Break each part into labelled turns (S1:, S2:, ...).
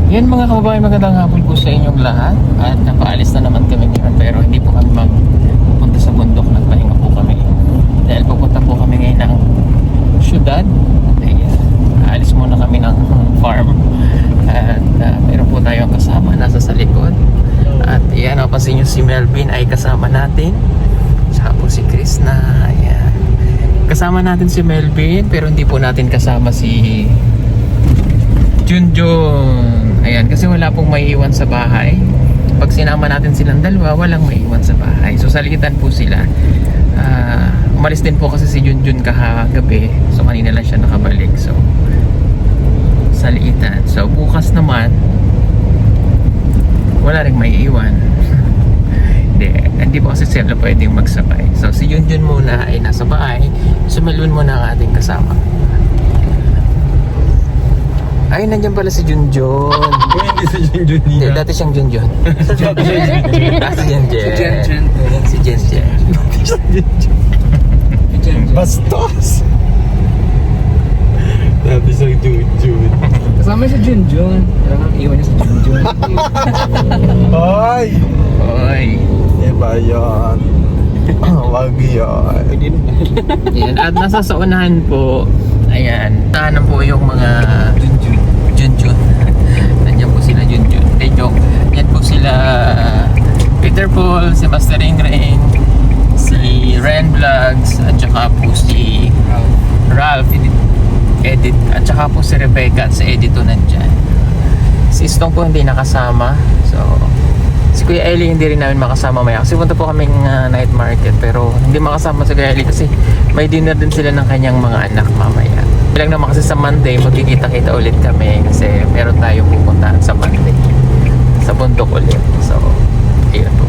S1: Yan mga kababayan, magandang hapon po sa inyong lahat. At napaalis na naman kami ngayon, pero hindi po kami magpunta sa bundok. Nagpahinga po kami dahil pupunta po kami ngayon ng syudad. At aalis muna kami ng farm. At meron po tayong kasama nasa sa likod. At yan, napansin nyo si Melvin ay kasama natin. Saka po si Chris na ayan. Kasama natin si Melvin, pero hindi po natin kasama si Junjun. Ayan, kasi wala pong maiiwan sa bahay. Pag sinama natin silang dalawa, walang maiiwan sa bahay. So salitan po sila. Umalis din po kasi si Junjun kahagabi. So kanina lang siya nakabalik. So salitan. So bukas naman wala ring maiiwan. Hindi po kasi sila pwedeng magsabay. So si Junjun muna ay nasa bahay. So Melvin muna ang ating kasama. Ay, nandiyan pala si Junjun.
S2: Hindi si Junjun
S1: Hindi,
S2: niya.
S1: dati siyang Junjun. Si Jenjen. Si Jenjen.
S2: Bastos! Dati siyang Junjun.
S3: Kasama si Junjun. Kailangan iwan niya si Junjun.
S2: Ay!
S1: Oy.
S2: Iba yun. Wag yun.
S1: Ayan, at nasa sa unahan po, ayan, tahanan po yung mga Junjun. Nandiyan po sila Junjun. Hey, joke. Yan po sila Peter Paul, si Master Ring, si Ren Vlogs, at saka po si Ralph, Edit, at saka po si Rebecca at si Edito nandyan. Si Istong po hindi nakasama. So si Kuya Eli hindi rin namin makasama maya kasi punta po kaming night market, pero hindi makasama si Kuya Eli kasi may dinner din sila ng kanyang mga anak mamaya. Bilang naman kasi sa Monday magkikita-kita ulit kami kasi meron tayong pupuntahan sa Monday sa bundok ulit. So ayun po,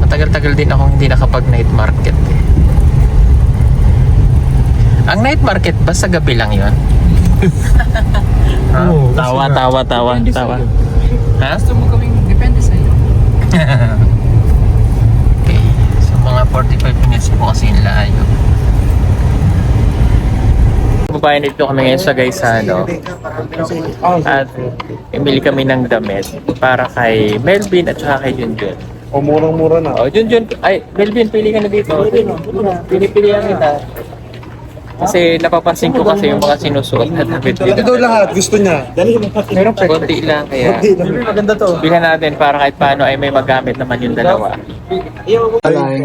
S1: matagal-tagal din akong hindi nakapag night market eh. Ang night market ba sa gabi lang yun?
S2: Oo,
S1: Tawa. Ha?
S3: Gusto mo gawing depende sa'yo.
S1: Okay. So mga 45 minutes po kasi yung layo. Babayan dito kami ngayon sa Gaisano. At imili kami ng damit para kay Melvin at saka kay Junjun.
S2: O murang-mura na.
S1: Oh, Junjun, ay Melvin, pili ka na dito. Pinipilihan kita. Kasi napapansin ko kasi yung mga sinusuot na damit dito.
S2: Ito lahat, gusto niya.
S1: Meron konti lang kaya
S2: Maganda to.
S1: bilhan natin para kahit paano ay may magamit naman yung dalawa.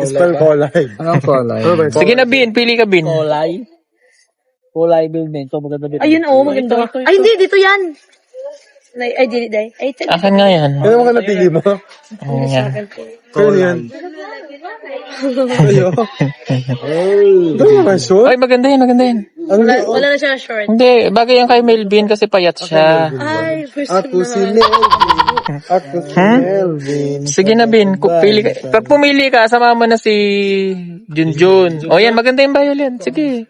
S2: Spell Colay.
S3: Anong kulay?
S1: Sige na Bin, pili ka Bin.
S3: Kulay? Kulay building. Ito maganda din.
S4: Ayun, oo, maganda. Ay, hindi, dito yan. Ay, dili, day. Ay, ito.
S1: Akin nga yan.
S2: Ano mga napili mo?
S1: Ayan yan.
S2: Kaya yan. Ayo. Ay, ano naman sure?
S1: Ay, maganda yan.
S4: Wala na siya short.
S1: Hindi, bagay yan kay Melvin kasi payat siya.
S4: Ay, first
S2: Ako si
S4: naman.
S2: Melvin. Ako si Melvin.
S1: Sige na Bin, pili ka. Pag pumili ka, sama mo na si Junjun. O yan, maganda yung violet. Sige.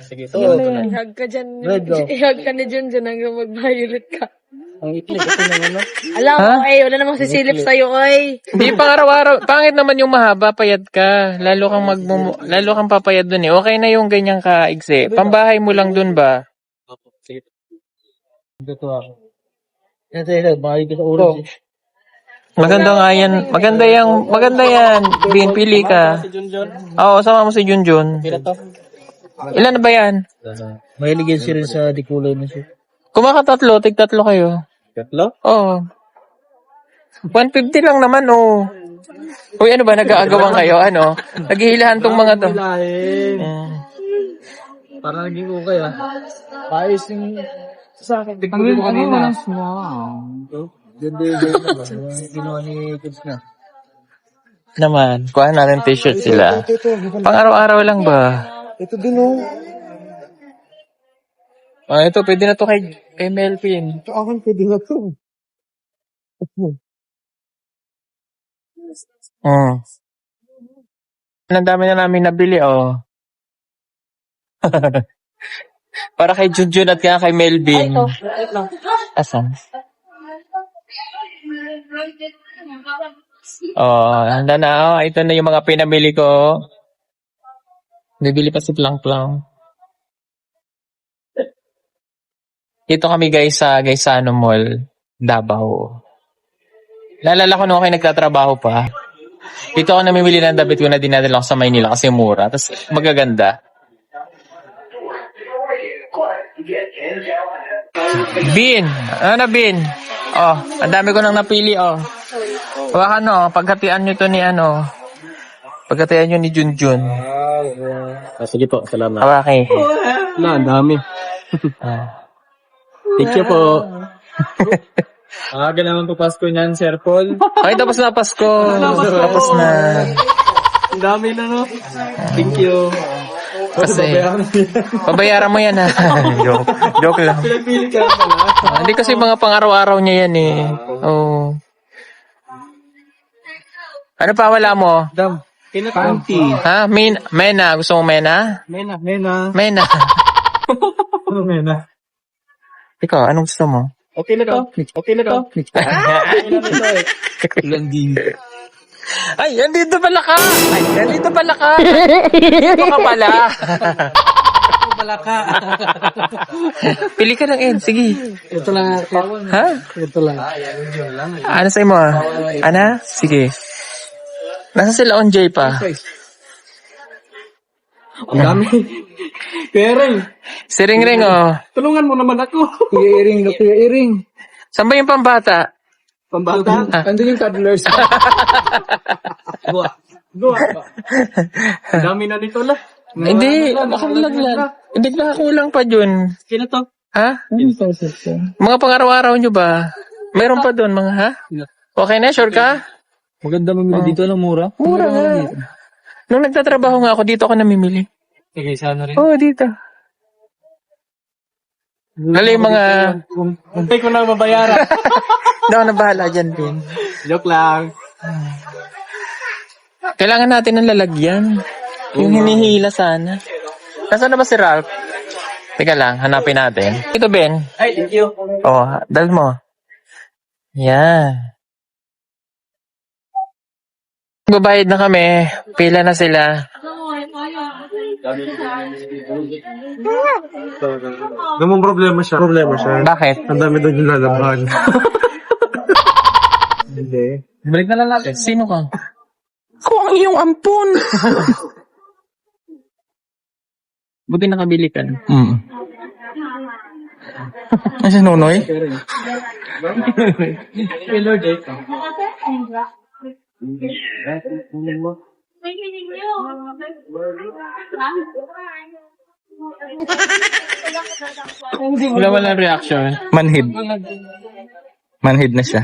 S4: Ihag ka dyan. Ihag ka ni Junjun hanggang mag-violet ka.
S3: Ang ipli kasi ng ano.
S4: Alam mo, wala namang sisilip sa'yo, oy.
S1: Hindi pang araw-araw. Pangit naman yung mahaba, payat ka. Lalo kang papayat dun eh. Okay na yung ganyang kaigsi. Pambahay mo lang dun ba?
S3: Ito ako. Yan sa'yo, bahay ko sa orange.
S1: Maganda nga yan. Maganda yan. Bin, pili ka. Oo, sama mo si Junjun.
S3: Pila to?
S1: Ilan na ba yan?
S3: Mahilig yan siya rin sa di kulay na siya.
S1: Kumakatatlo, tig-tatlo kayo.
S3: Tatlo?
S1: Oo. 150 lang naman, oh. Uy, ano ba, nag-aagawan kayo, ano? Naghihilahan tong mga to. Mm.
S3: Parang naging okay ah. Paayos yung sa akin. Tignan mo kanina. Ganda yung ginawa ni Kids na.
S1: Naman, kuha natin t-shirt sila. Pang araw-araw lang ba?
S2: Ito din oh.
S1: Ah, ito, pwede na to kay Melvin.
S2: Ito akin pwede na to.
S1: Ang dami na namin nabili, oh. Para kay Junjun at kaya kay Melvin. Asan? Oh, handa na. Oh, ito na yung mga pinamili ko. Bibili pa si Plang Plang. Dito kami guys sa Gaisano Mall, Davao. Lalala ko nung ako nagtatrabaho pa. Dito ako namimili ng damit ko na dinadala ko sa Maynila kasi mura. Tapos magaganda. Bin! Ano na Bin? Oh, ang dami ko nang napili oh. Hawakan no, paghatian nyo to ni ano. Paghatian nyo ni Junjun.
S3: Sige po, salamat.
S1: Hawakin.
S3: Ang dami. Thank you po. Aga naman po Pasko niyan, Sir Paul.
S1: Ay, tapos na Pasko. Tapos na.
S3: Ang dami na, no? Thank you.
S1: Kasi, pabayaran mo yan ha. joke lang.
S3: Pinapili ka pala.
S1: Hindi kasi mga pang-araw-araw niya yan eh. Oh. Ano pa wala mo?
S3: Dam. Panty.
S1: Ha? Mena. Gusto mo mena?
S3: Mena.
S1: Mena.
S3: Ano mena?
S1: Ikaw, anong gusto mo?
S3: Okay na to. Landing.
S1: Ay, andito pala ka! Dito ka pala. Pili ka ng Ed, sige.
S3: Ito lang.
S1: Ha?
S3: Ito lang.
S1: Ano sa'yo mo? Ana? Sige. Nasa sila on J pa?
S3: Ang dami. Kuya Ring,
S1: Si Ring oh.
S3: tulungan mo naman ako. Kuya Iring.
S1: Saan ba yung pambata?
S3: Pambata? Andun yung toddlers. Gua. Ang dami na nito lah.
S1: Hindi, nakalaglag. Hindi nakakulang pa dun.
S3: Kina to?
S1: Ha? Mga pang-araw-araw nyo ba? Meron pa dun mga ha? Okay na, sure ka?
S3: Maganda mamili dito lang mura.
S1: Mura nga. Nung nagtatrabaho nga ako, dito ako namimili.
S3: Sige, sana rin.
S1: Oo, dito. Lalo yung mga...
S3: Huntay ko na mabayaran.
S1: Hindi ako na bahala dyan, Pin.
S3: Joke lang.
S1: Kailangan natin ng lalagyan. Yung hinihila sana. Nasaan na ba si Ralph? Teka lang, hanapin natin. Ito, Ben.
S3: Ay, thank you.
S1: Oh, dal mo. Yan. Babayad na kami. Pila na sila.
S2: Namang problema siya.
S1: Bakit?
S2: Ang dami doon yung lalaban.
S3: Hindi. Balik na lang natin.
S1: Sino ka? Ako ang iyong ampon. Buti nakabili ka. Ano si Nonoy?
S3: Hey, Lord, eh.
S1: Wala walang reaction.
S5: Manhid na siya.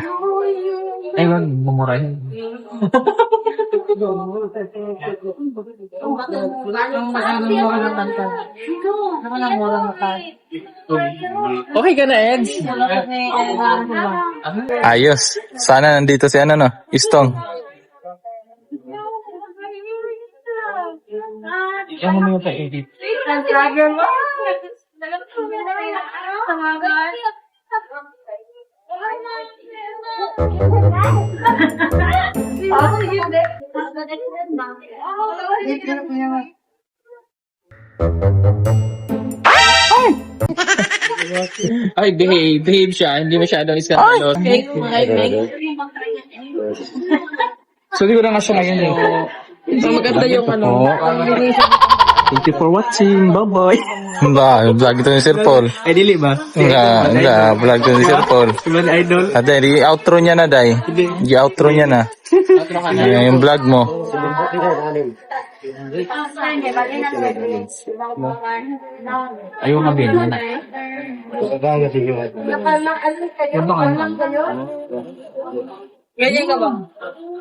S1: Ay, wag mumurahin. Okay ka na, Eds?
S5: Ayos. Sana nandito si ano no? Istong.
S1: Yan mo yung pa-edit. Ay, behave siya. Hindi masyadong iskandalo.
S3: So, di ko na nga siya ngayon eh.
S1: So, maganda yung ano.
S3: Thank you for watching. Bye-bye.
S5: Vlog ito ni Sir Paul.
S3: Ay, dili ba?
S5: Enggak, vlog ito ni Sir Paul.
S3: Simon Idol.
S5: Ate, i-outro niya na, Day. I-outro niya na. Yung vlog mo.
S1: Ayaw nga bin. Ganyan ka ba?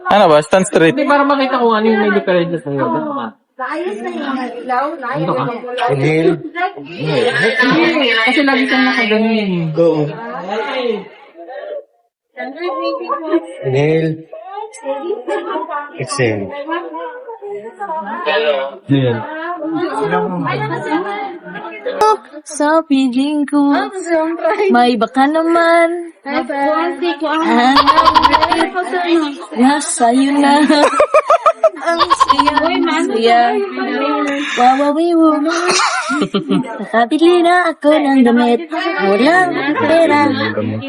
S5: Ano ba? Stand straight.
S1: Hindi, para makita ko ano yung may diferensya sa'yo.
S4: Ayos na yung mga ilaw.
S1: Ito ka.
S2: Inhale.
S1: Kasi lagi kang nakaganyan.
S2: Go. Inhale. Exhale.
S6: Sa piling ko, may baka naman. Nasa iyo na. ang saya. Wawawiwo. Nakabili na ako ng damit. Walang pera.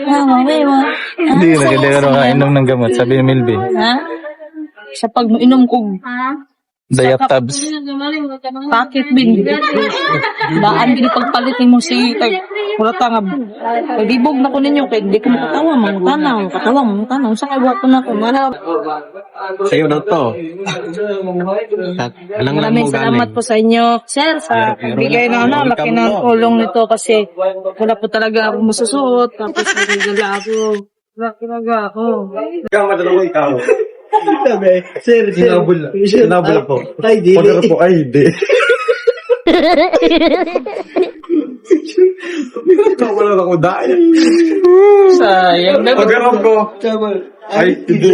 S6: Wawawiwo.
S5: Hindi na ganda ka inom ng gamot. Sabi ni Milby.
S6: Ha? Sa pag inom ko,
S5: Diaptabs.
S6: bakit bin? Daan din pagpalitin mo si wala tangab. Pagibog na ko ninyo kay di ko makatawa, mga tanaw. Sa kay ko na ko.
S2: Sa'yo na to. Alang lang
S6: Maraming
S2: mo
S6: salamat
S2: galing.
S6: po sa inyo, sir, sa bigay na laki ng tulong nito kasi wala po talaga ako masusuot. Tapos nagagala ako. Wala talaga ako.
S2: Ikaw, madala mo ikaw. Sinabol ako. Ay, di. Pagkara po, ay, di. Ikaw wala ako dahil.
S1: Sayang na.
S2: Pagkara ko. Ay, hindi.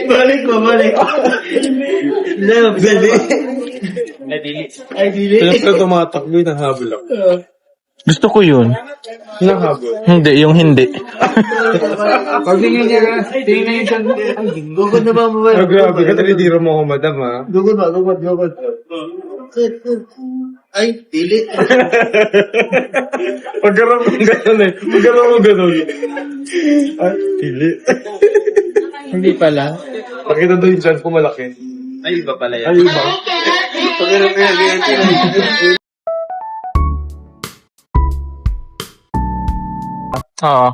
S2: Balik mo. Love, dali. Ay, dili. Kaya tumatakbo yung nahabol ako.
S5: Gusto ko yun.
S2: Nahabol.
S5: Hindi, yung hindi.
S3: Pag tingin niya, tingin siya. Ay, gugod na ba mo ba?
S2: Oh, grabe ka, tinitira mo ako, madam, ha?
S3: Gugod. Ay, dili.
S2: Pagkara mo gano'n eh. Pagkara mo gano'n. Ay, pili.
S1: Hindi pala.
S2: Pakita doon yung chance ko malaki.
S1: Ay, iba pala
S2: Ay, iba. Pagkara mo yan.
S5: Oo.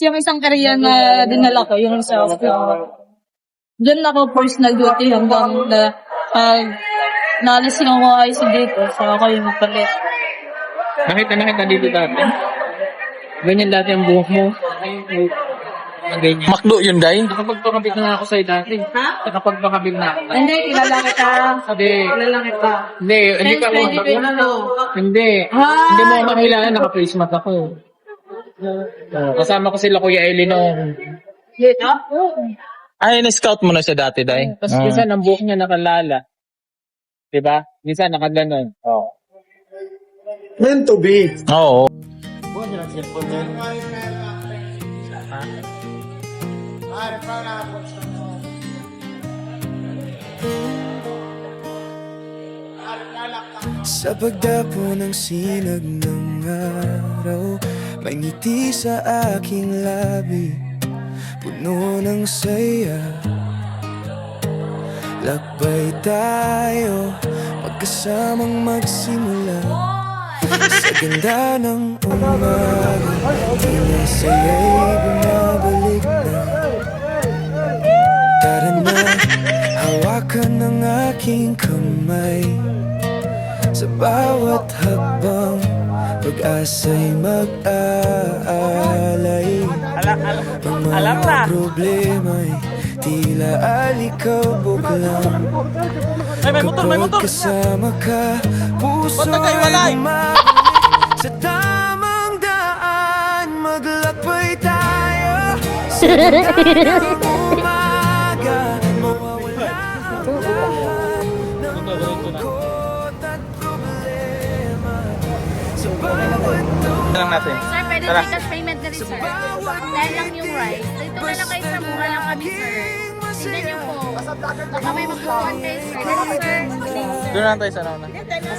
S6: Yung isang Korean na dinala ko, yung sa doon ako first nag-duty hanggang na naalis yung ako ay dito. So ako yung magpalit.
S1: Nakita dito dati. Ganyan dati ang buhok mo. Ang ganyan.
S5: Makdo yun, Day?
S1: Nakapagpakabit na ako sa'yo dati. Ha? Nakapagpakabit na ako.
S6: Hindi, kilala kita.
S1: Sabi,
S6: Kilala kita.
S1: hindi ka mo. Hindi. Hindi mo ako makilala, naka-face mask ako. Kasama ko sila Kuya Eli noon.
S5: Ay, na-scout mo na siya dati, Day?
S1: Tapos minsan ang buhok niya nakalala. Diba? Minsan nakaganon. Oo.
S2: Meant to be.
S5: Oo.
S7: Sa pagdapo ng sinag ng araw, may ngiti sa aking labi, puno ng saya. Lakbay tayo, magkasamang magsimula. Sa ganda ng umaga, tila saya'y bumabalik na. Tara na, hawakan ng aking kamay. Sa bawat hakbang, pag-asa'y mag-aalay. Ang mga problema'y tila alikabok lang. Kapag kasama ka, puso'y lumabalik. Sa tamang daan, maglakbay tayo. Sa ganda ng umaga, mawawala ang lahat ng lungkot at problema. Sa bawat
S5: lang natin.
S8: Sir, pwede Gcash payment na rin, sir. Dahil lang yung rice. Dito na lang kayo, sir. Mura lang kami, sir. Tingnan niyo po. Baka may magpuan kayo, sir. Dito, sir.
S5: Doon na tayo sa nauna.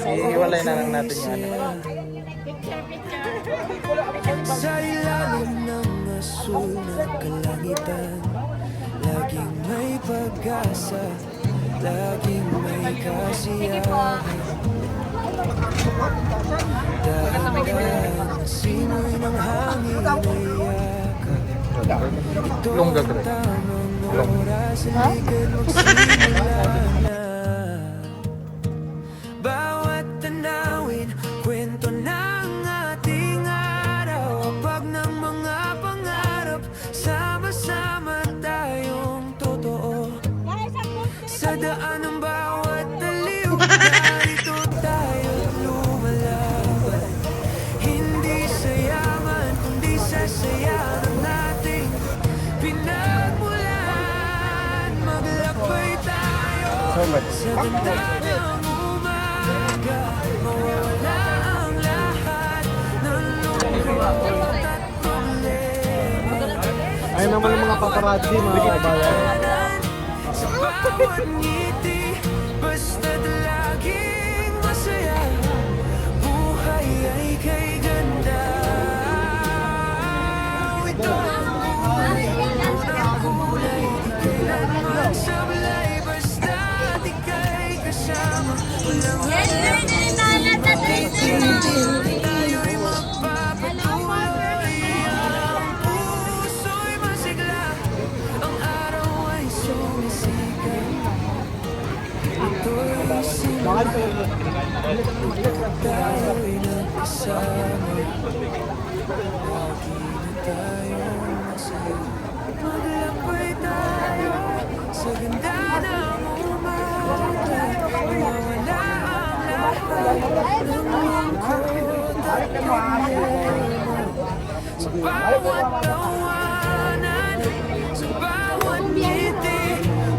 S5: Iiwalay na lang natin yung ano.
S8: Picture.
S7: sa ilalim ng asul na kalangitan, laging may pag-asa, laging may kasiyahan. Dahan-dahan, simoy ng hangin ay yakap. Ito ang tamang oras, halika't magsimula na. Bawat tanawin, kwento ng ating araw. Pag ng mga pangarap, sama-sama tayong totoo. Sa daan ng bawat aliw, narito tayo lumalaban. Hindi sa yaman, kundi sa saya ng ating pinagmulan. Maglakbay tayo sa ganda ng umaga. Mawala ang lahat ng lungkot at problema.
S2: naman ng mga paparazzi, mga kabayan.
S7: Sa bawat ngiti, basta't laging masaya. Buhay ay kay ganda. Ito ang kulay, kailanman sablay, basta't ika'y kasama. Walang tayo'y magpapatuloy. Ang puso'y masigla, ang araw ay sumisikat. Ito'y simula, tayo'y nagkasama. Lagi na tayong masaya. Maglakbay tayo sa ganda ng umaga. Mawala ang lahat ng lungkot at problema. Sa bawat tawanan, sa bawat ngiti,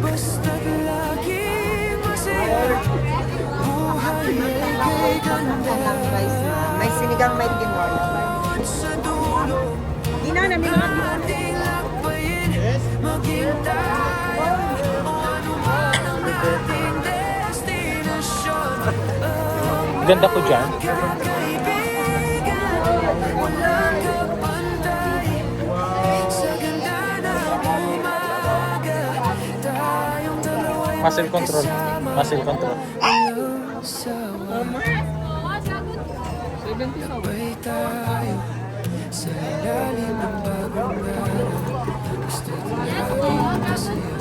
S7: basta't laging masaya. Buhay ay kay ganda.
S6: May sinigang may tinola.
S7: Sa dulo, ating lakbayin, maghintay. O ano man ang ating destinasyon.
S5: Ganda ko dyan.
S7: Kaibigan, walang kapantay. Sa ganda ng umaga, tayong dalawa'y
S5: Muscle control. Muscle control.
S7: walang sawa. Lakbay tayo sa ilalim ng bagong araw. Basta't laging masaya.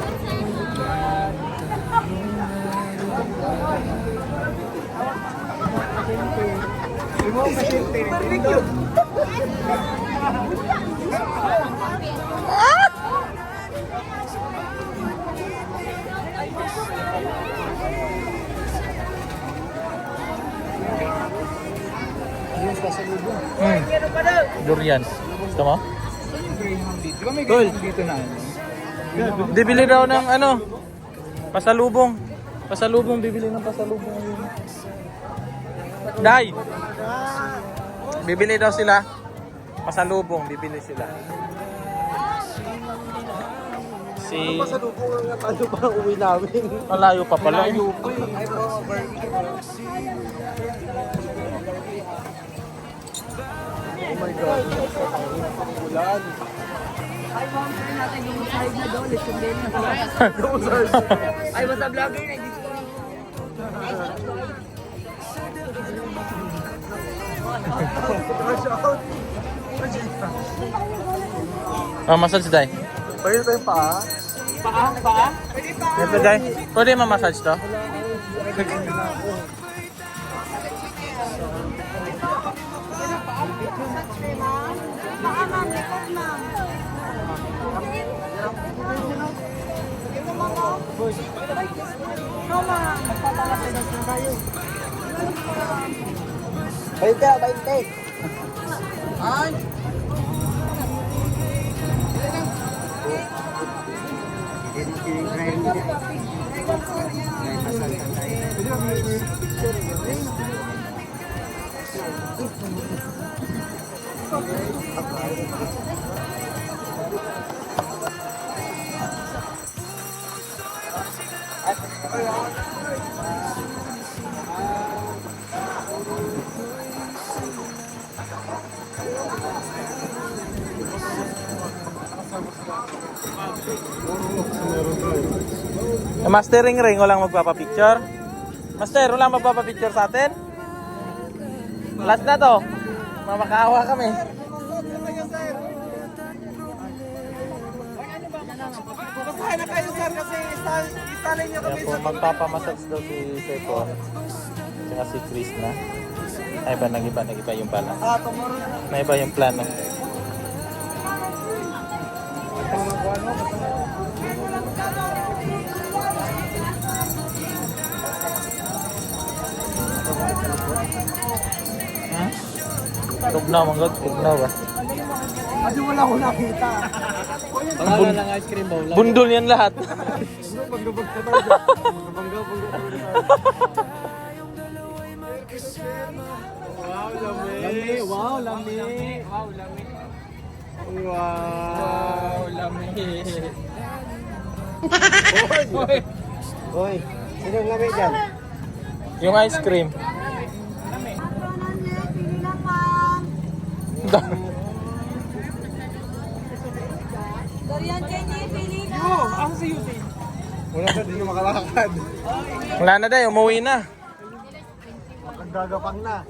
S5: Durian. Gusto mo?
S3: Di ba may ganyan dito na ano?
S5: Bibili daw ng ano? Pasalubong. Pasalubong, bibili ng pasalubong. Day! Bibili daw sila. Pasalubong, bibili sila. Si...
S2: Pasalubong nga tayo pa uwi namin.
S5: Malayo pa pala.
S2: Malayo pa eh. Oh my God. Ulan.
S6: Ay, basta vlogger na dito.
S5: Massage day.
S2: Pwede tayo pa.
S5: Ito day. Pwede ma-massage to?
S2: Bainte, bainte.
S5: Mastering ring, walang magpapapicture. Master, walang magpapapicture sa atin. Last na to. Mamakaawa kami.
S2: Basahin na kayo sir kasi isalin niyo kami
S5: Kaya po, magpapamassage daw si Sir Paul. Tsaka si Chris na. Ay ba, nag-iba yung pala.
S2: tomorrow na.
S5: Nag-iba yung plano. Tugnaw, manggod. Tugnaw ba?
S2: Kasi wala ko nakita.
S3: Pangalan ng ice cream bowl.
S5: Bundol yan lahat.
S2: Pagbabag ka tayo. Bangga. Wow, lami. Wow, lami. Wow, lami. Wow. Hoy, sinong lamig dyan?
S5: Yung ice cream.
S2: Wala ka, di na makalakad.
S5: Wala na daw, umuwi na.
S2: Naggagapang na.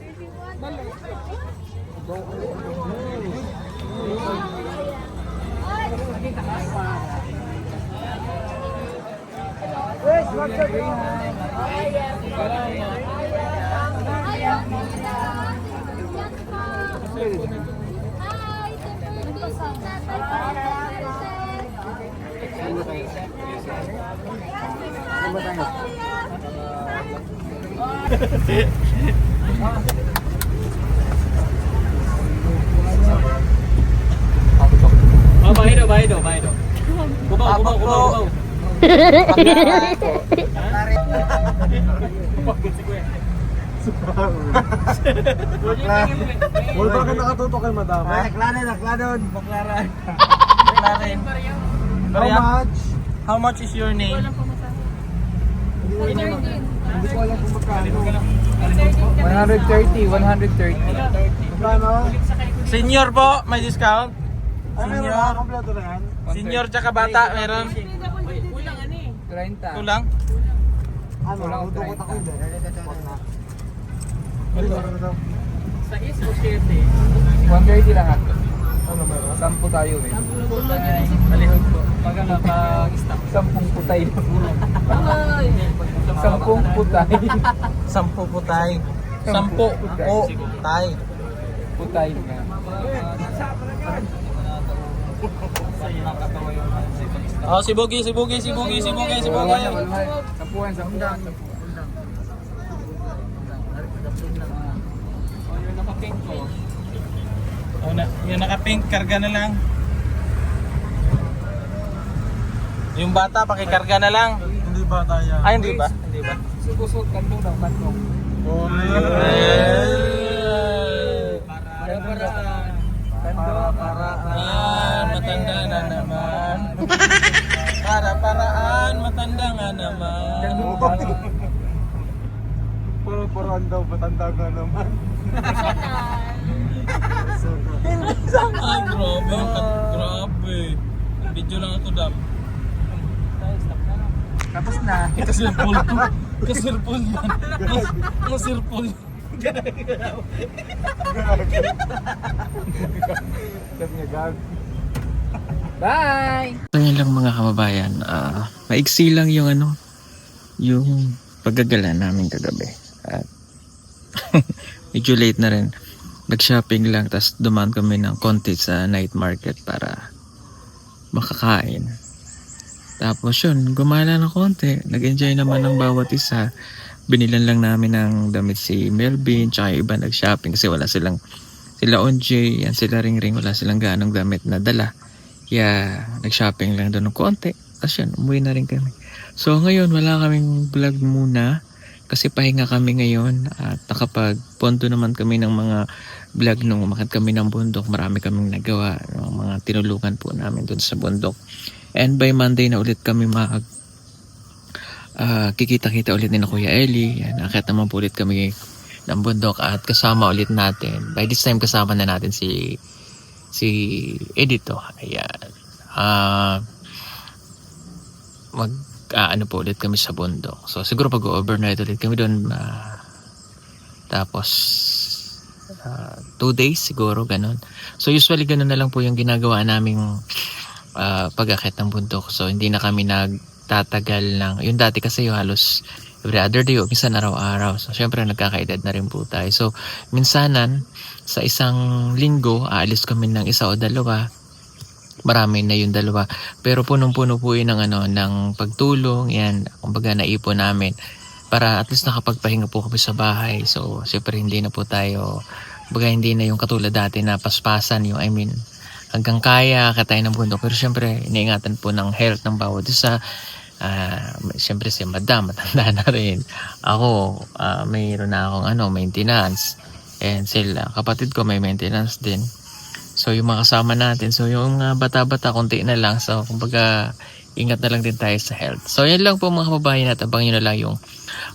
S1: Oh, bahay daw. Kubaw.
S2: Wala ba ka nakatuto kay madama?
S5: McLaren.
S2: How much?
S5: How much is your name?
S2: Hindi ko alam kung magkano.
S3: 130.
S2: Magkano?
S5: Senior po, may discount.
S2: Ay, meron
S5: Senior.
S2: ba? Kompleto na yan?
S5: Senior tsaka bata, meron.
S3: 30.
S5: Kulang.
S2: Ano?
S3: Wala akong
S2: Udukot ako
S3: 30.
S2: hindi. Ano?
S1: Sa East o 7?
S3: 130 lahat.
S2: Ano meron?
S3: 10 tayo eh.
S1: Malihog po. Pag nakag-stop.
S3: 10 putay. 10 putay.
S5: 10 putay. 10 putay.
S3: Putay nga.
S5: Oh, si Bugi.
S3: Sampuan, 10.
S5: Oh, yung naka-pink, karga na lang. Yung bata, pakikarga na lang.
S2: Hindi ba tayo?
S5: Ay, hindi ba?
S3: Susot, kantong daw, kantong.
S5: Matanda na naman. Para-paraan, matanda nga naman.
S2: Puro-puroan daw, matanda ka naman.
S5: Ay, grabe. Video lang ako, Dam.
S3: Tapos na.
S5: Kasirpul ko. Kasirpul yan. Kasirpul.
S3: Bye!
S1: So yun lang mga kababayan, maigsi lang yung yung paggagala namin kagabi. At medyo late na rin. Nag-shopping lang, tapos dumaan kami ng konti sa night market para makakain. Tapos yun, gumala ng konti. Nag-enjoy naman ng bawat isa. Binilan lang namin ng damit si Melvin, tsaka yung iba nag-shopping kasi wala sila OJ, yan sila Ring, wala silang ganong damit na dala. Kaya nag-shopping lang doon ng konti. Tapos yun, umuwi na rin kami. So ngayon, wala kaming vlog muna kasi pahinga kami ngayon at nakapag-ponto naman kami ng mga vlog nung umakyat kami ng bundok. Marami kaming nagawa, mga tinulungan po namin doon sa bundok. And by Monday na ulit kami kikita-kita ulit ni na Kuya Eli. Yan, akyat naman po ulit kami ng bundok at kasama ulit natin. By this time kasama na natin si Edito. Ayan. Ano po ulit kami sa bundok. So siguro pag-overnight ulit kami doon. Tapos 2 days siguro ganun. So usually ganun na lang po yung ginagawa naming pag-akyat ng bundok. So hindi na kami nagtatagal ng yung dati kasi yung halos every other day o minsan araw-araw. So syempre nagkakaedad na rin po tayo. So minsanan sa isang linggo aalis kami ng 1 o 2. Marami na yung 2. Pero punong-puno po yun ng pagtulong. Yan, kumbaga naipon namin para at least nakapagpahinga po kami sa bahay. So syempre hindi na po tayo, kumbaga hindi na yung katulad dati na paspasan yung hanggang kaya tayo ng bundok. Pero syempre iniingatan po ng health ng bawat isa. Syempre si Madam matanda na rin. Ako mayroon na akong maintenance. And sila kapatid ko may maintenance din. So yung mga kasama natin, so yung bata-bata konti na lang, so kumbaga ingat na lang din tayo sa health. So yan lang po mga kababayan, at abang nyo na lang yung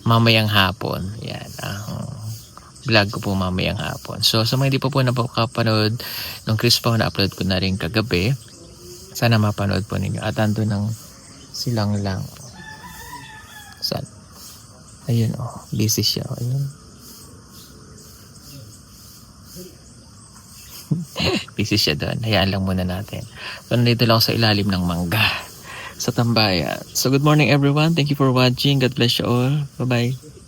S1: mamayang hapon. Yan ang vlog ko po mamayang hapon. So sa mga hindi pa po napapanood nung Chris Pao, na-upload ko na rin kagabi, sana mapanood po ninyo. At ando ng silang lang. Saan? Ayun busy siya. Ayun. Busy siya doon. Hayaan lang muna natin. So nandito lang ako sa ilalim ng mangga sa Tambayan. So good morning everyone. Thank you for watching. God bless you all. Bye-bye.